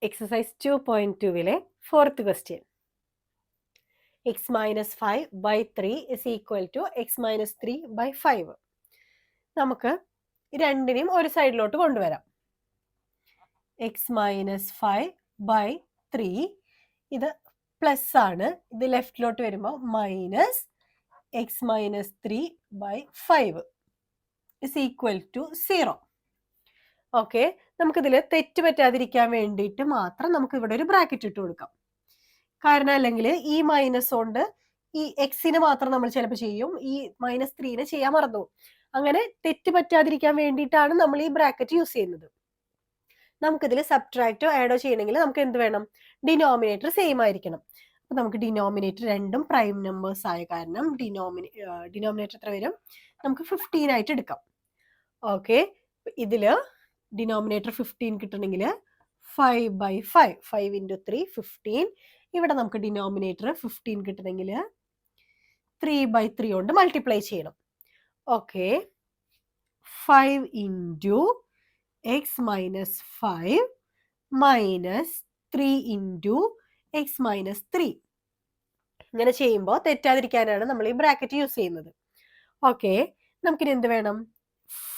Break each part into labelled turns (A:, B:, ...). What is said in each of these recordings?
A: Exercise 2.2-ലെ fourth question. x minus 5 by 3 is equal to x minus 3 by 5. നമുക്ക് രണ്ടിനെയും ഒരു സൈഡിലോട്ട് കൊണ്ടുവരാം. x minus 5 by 3 ഇത് പ്ലസ് ആണ്, ഇത് ലെഫ്റ്റിലോട്ട് വരുമ്പോൾ minus x minus 3 by 5 is equal to 0. Okay, നമുക്കിതിൽ തെറ്റ് പറ്റാതിരിക്കാൻ വേണ്ടിയിട്ട് മാത്രം നമുക്ക് ഇവിടെ ഒരു ബ്രാക്കറ്റ് ഇട്ട് കൊടുക്കാം. കാരണം അല്ലെങ്കിൽ ഈ മൈനസ് കൊണ്ട് ഈ എക്സിന് മാത്രം നമ്മൾ ചിലപ്പോൾ ചെയ്യും, ഈ -3നെ ചെയ്യാൻ മറന്നു. അങ്ങനെ തെറ്റ് പറ്റാതിരിക്കാൻ വേണ്ടിയിട്ടാണ് നമ്മൾ ഈ ബ്രാക്കറ്റ് യൂസ് ചെയ്യുന്നത്. നമുക്കിതിൽ സബ്ട്രാക്റ്റോ ആഡോ ചെയ്യണമെങ്കിൽ നമുക്ക് എന്ത് വേണം? ഡിനോമിനേറ്റർ സെയിം ആയിരിക്കണം. അപ്പൊ നമുക്ക് ഡിനോമിനേറ്റർ രണ്ടും പ്രൈം നമ്പേഴ്സ് ആയ കാരണം ഡിനോമിനേറ്റർ എത്ര വരും? നമുക്ക് 15 ആയിട്ട് എടുക്കാം. ഓക്കെ, ഇതില് ഡിനോമിനേറ്റർ 15 കിട്ടണമെങ്കിൽ 5 by 5, 5 into 3 15. ഇവിടെ നമുക്ക് ഡിനോമിനേറ്റർ 15 കിട്ടണമെങ്കിൽ 3 by 3 കൊണ്ട് മൾട്ടിപ്ലൈ ചെയ്യണം. Okay, 5 into x minus 5 minus 3 into x minus 3. ഇങ്ങനെ ചെയ്യുമ്പോൾ തെറ്റാതിരിക്കാനാണ് നമ്മൾ ഈ ബ്രാക്കറ്റ് യൂസ് ചെയ്യുന്നത്. ഓക്കെ, നമുക്കിനി എന്ത് വേണം?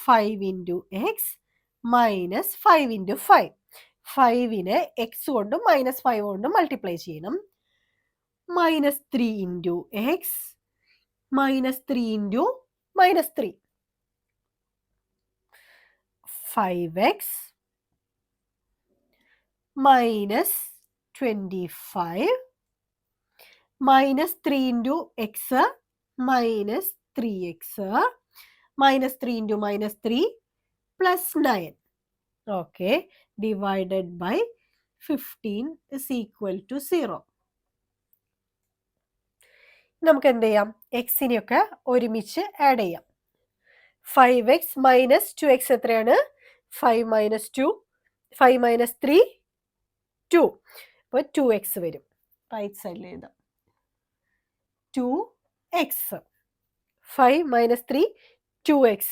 A: 5 into x മൈനസ് 5 into 5. 5നെ എക്സ് കൊണ്ടും -5 കൊണ്ടും മൾട്ടിപ്ലൈ ചെയ്യണം. -3 into x -3 into -3. 5x minus 25 -3 into x minus 3x -3 into -3 plus 9. Okay, divided by 15 is equal to 0. നമുക്ക് എന്ത് ചെയ്യാം? എക്സിനെയൊക്കെ ഒരുമിച്ച് ആഡ് ചെയ്യാം. 5x minus 2x എത്രയാണ്? 5 minus 2, 5 minus 3 2. അപ്പോൾ 2x വരും. റൈറ്റ് സൈഡിൽ എഴുതാം. 2x 5 minus 3 2x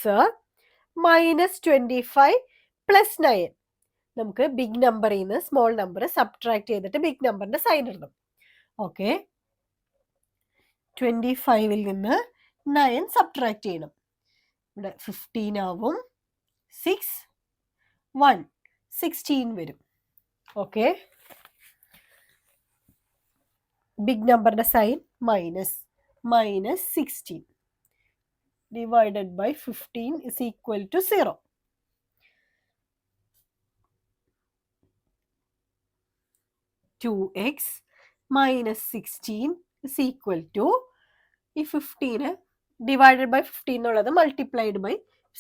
A: minus 25 plus 9. നമുക്ക് ബിഗ് നമ്പറിൽ നിന്ന് സ്മോൾ നമ്പർ സബ്ട്രാക്ട് ചെയ്തിട്ട് ബിഗ് നമ്പറിന്റെ സൈൻ ഇടണം. ഓക്കെ, 25ൽ നിന്ന് 9 സബ്ട്രാക്ട് ചെയ്യണം. ഇവിടെ 15 ആവും. 6 1 16 വരും. ഓക്കെ, ബിഗ് നമ്പറിന്റെ sign -16 divided by 15 is equal to 0. (2x minus 16 is equal to) ഈ 15 ഡിവൈഡഡ് ബൈ 15 എന്നുള്ളത് മൾട്ടിപ്ലൈഡ് ബൈ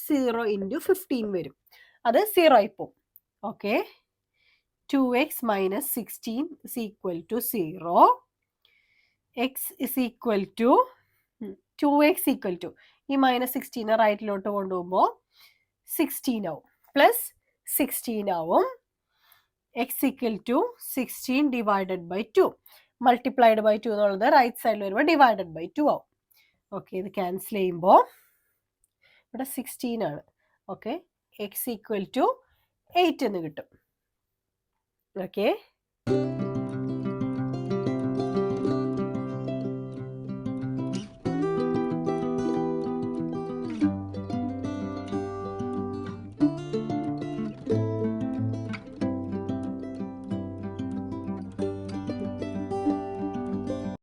A: 0 into 15 വരും. അത് 0 ആയി പോകും. Okay, 2x minus 16 is equal to 0. x is equal to 2x equal to ഈ -16 റൈറ്റിലോട്ട് കൊണ്ടുപോകുമ്പോൾ 16 ആവും, പ്ലസ് 16 ആവും. x equal to 16 divided by 2. Multiplied by 2 എന്നുള്ളത് റൈറ്റ് സൈഡിൽ വരുമ്പോൾ ഡിവൈഡഡ് ബൈ 2 ആവും. ഓക്കെ, ഇത് ക്യാൻസൽ ചെയ്യുമ്പോൾ ഇവിടെ 16 ആണ്. ഓക്കെ, x equal to 8 എന്ന് കിട്ടും. ഓക്കെ.